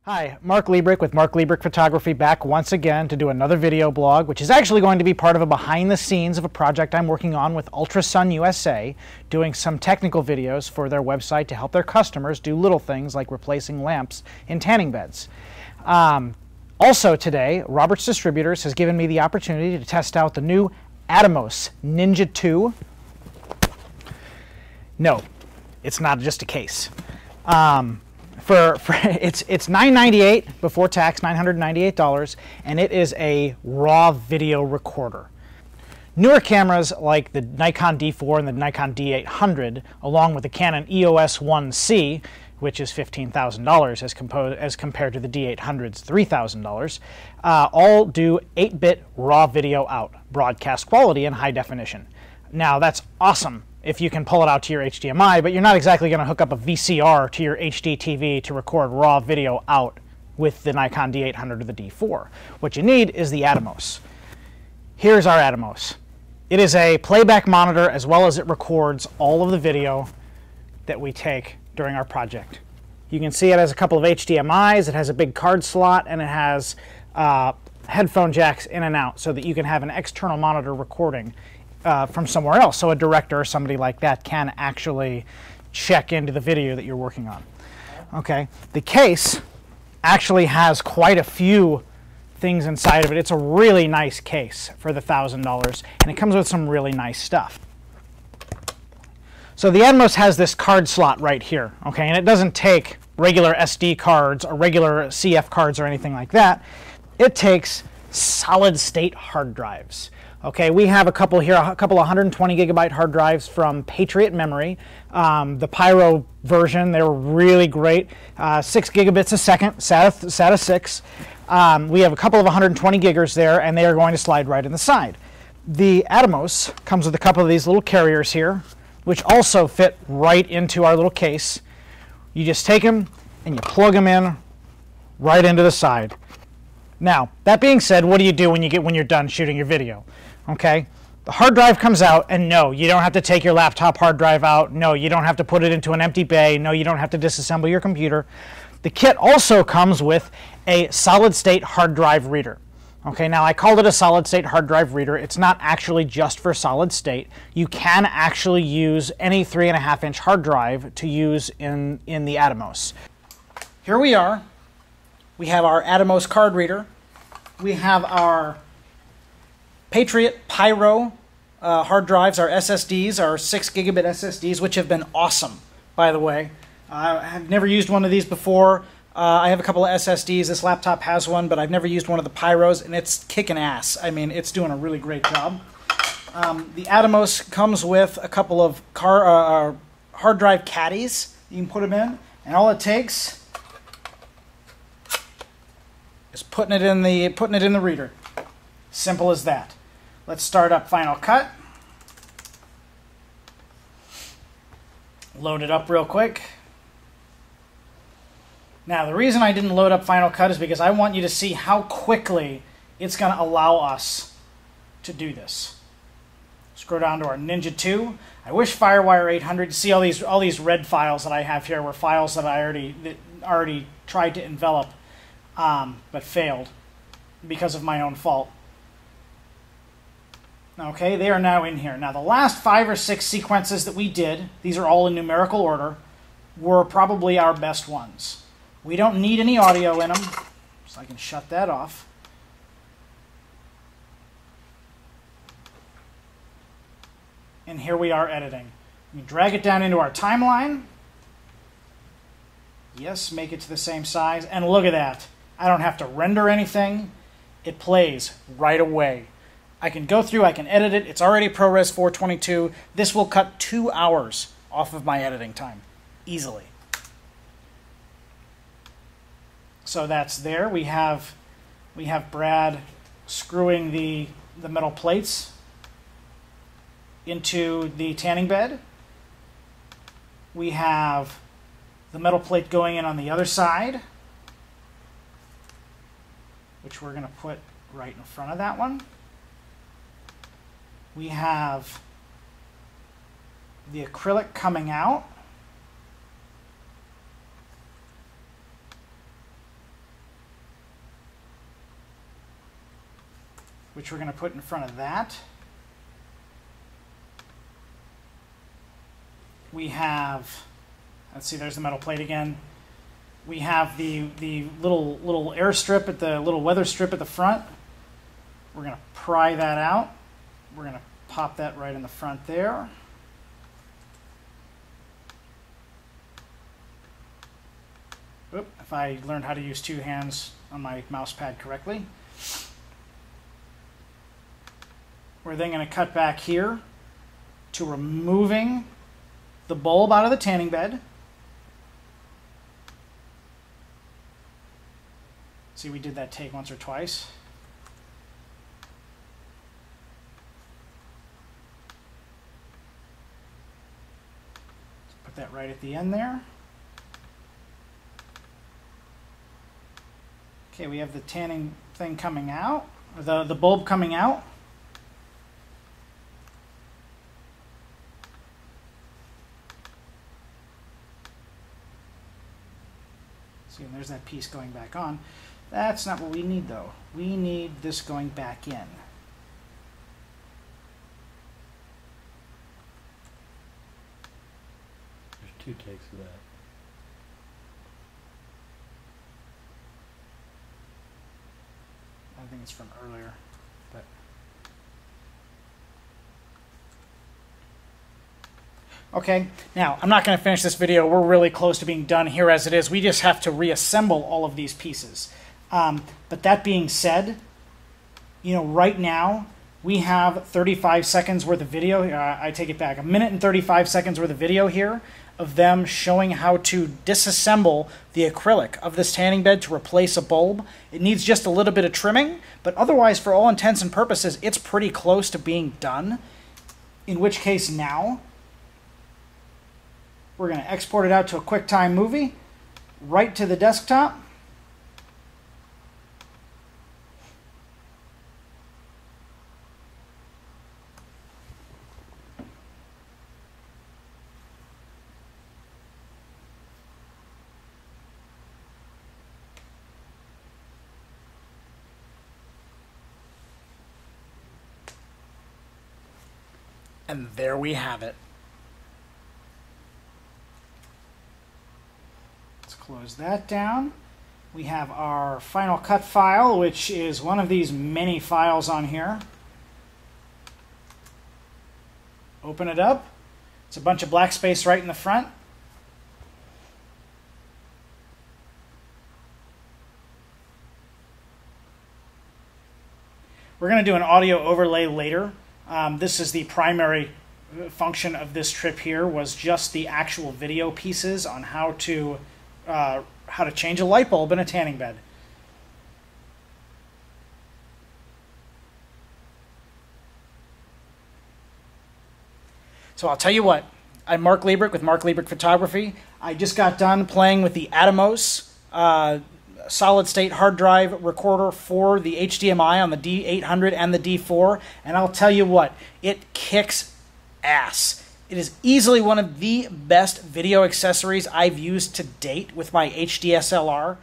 Hi, Marc Lebryk with Marc Lebryk Photography back once again to do another video blog, which is actually going to be part of a behind the scenes of a project I'm working on with Ultrasun USA, doing some technical videos for their website to help their customers do little things like replacing lamps in tanning beds. Also today, Roberts Distributors has given me the opportunity to test out the new Atomos Ninja 2. No, it's not just a case. It's $998 before tax, $998, and it is a raw video recorder. Newer cameras like the Nikon D4 and the Nikon D800, along with the Canon EOS 1C, which is $15,000 as compared to the D800's $3,000, all do 8-bit raw video out, broadcast quality and high definition. Now that's awesome if you can pull it out to your HDMI, but you're not exactly going to hook up a VCR to your HD TV to record raw video out with the Nikon D800 or the D4. What you need is the Atomos. Here's our Atomos. It is a playback monitor as well as it records all of the video that we take during our project. You can see it has a couple of HDMIs, it has a big card slot, and it has headphone jacks in and out so that you can have an external monitor recording from somewhere else, so a director or somebody like that can actually check into the video that you're working on. Okay, the case actually has quite a few things inside of it. It's a really nice case for the $1,000, and it comes with some really nice stuff. So the Atomos has this card slot right here, okay, and it doesn't take regular SD cards or regular CF cards or anything like that. It takes solid-state hard drives. Okay, we have a couple here, a couple 120 gigabyte hard drives from Patriot Memory. The Pyro version, they were really great. 6 gigabits a second, SATA 6. We have a couple of 120 giggers there, and they are going to slide right in the side. The Atomos comes with a couple of these little carriers here, which also fit right into our little case. You just take them and you plug them in right into the side. Now, that being said, what do you do when you're done shooting your video? Okay, the hard drive comes out, and no, you don't have to take your laptop hard drive out. No, you don't have to put it into an empty bay. No, you don't have to disassemble your computer. The kit also comes with a solid-state hard drive reader. Okay, now I called it a solid-state hard drive reader. It's not actually just for solid state. You can actually use any 3.5-inch hard drive to use in the Atomos. Here we are. We have our Atomos card reader. We have our Patriot Pyro hard drives, our SSDs, our 6 gigabit SSDs, which have been awesome, by the way. I have never used one of these before. I have a couple of SSDs. This laptop has one, but I've never used one of the Pyros, and it's kicking ass. I mean, it's doing a really great job. The Atomos comes with a couple of hard drive caddies. You can put them in, and all it takes is putting it in the reader. Simple as that. Let's start up Final Cut. Load it up real quick. Now, the reason I didn't load up Final Cut is because I want you to see how quickly it's going to allow us to do this. Scroll down to our Ninja 2. I wish FireWire 800. You see all these red files that I have here were files that I already tried to envelop, but failed because of my own fault. Okay, they are now in here. Now, the last 5 or 6 sequences that we did, these are all in numerical order, were probably our best ones. We don't need any audio in them, so I can shut that off. And here we are editing. We drag it down into our timeline. Yes, make it to the same size. And look at that. I don't have to render anything. It plays right away. I can go through, I can edit it. It's already ProRes 422. This will cut 2 hours off of my editing time, easily. So that's there. We have Brad screwing the metal plates into the tanning bed. We have the metal plate going in on the other side, which we're going to put right in front of that one. We have the acrylic coming out. which we're going to put in front of that. We have, let's see, there's the metal plate again. We have the little air strip at the little weather strip at the front. We're going to pry that out. We're going to pop that right in the front there. Oop, if I learned how to use two hands on my mouse pad correctly. We're then going to cut back here to removing the bulb out of the tanning bed. See, we did that take once or twice. Let's put that right at the end there. Okay, we have the tanning thing coming out, or the bulb coming out. See, and there's that piece going back on. That's not what we need, though. We need this going back in. There's two takes of that. I think it's from earlier, but okay. Now, I'm not going to finish this video. We're really close to being done here as it is. We just have to reassemble all of these pieces. But that being said, you know, right now we have 35 seconds worth of video. I take it back. 1 minute and 35 seconds worth of video here of them showing how to disassemble the acrylic of this tanning bed to replace a bulb. It needs just a little bit of trimming, but otherwise, for all intents and purposes, it's pretty close to being done. In which case now, we're going to export it out to a QuickTime movie, right to the desktop. And there we have it. Let's close that down. We have our Final Cut file, which is one of these many files on here. Open it up. It's a bunch of black space right in the front. We're going to do an audio overlay later. This is the primary function of this trip here, was just the actual video pieces on how to change a light bulb in a tanning bed. So I'll tell you what, I'm Marc Lebryk with Marc Lebryk Photography. I just got done playing with the Atomos solid-state hard drive recorder for the HDMI on the D800 and the D4, and I'll tell you what, it kicks ass. It is easily one of the best video accessories I've used to date with my HDSLR.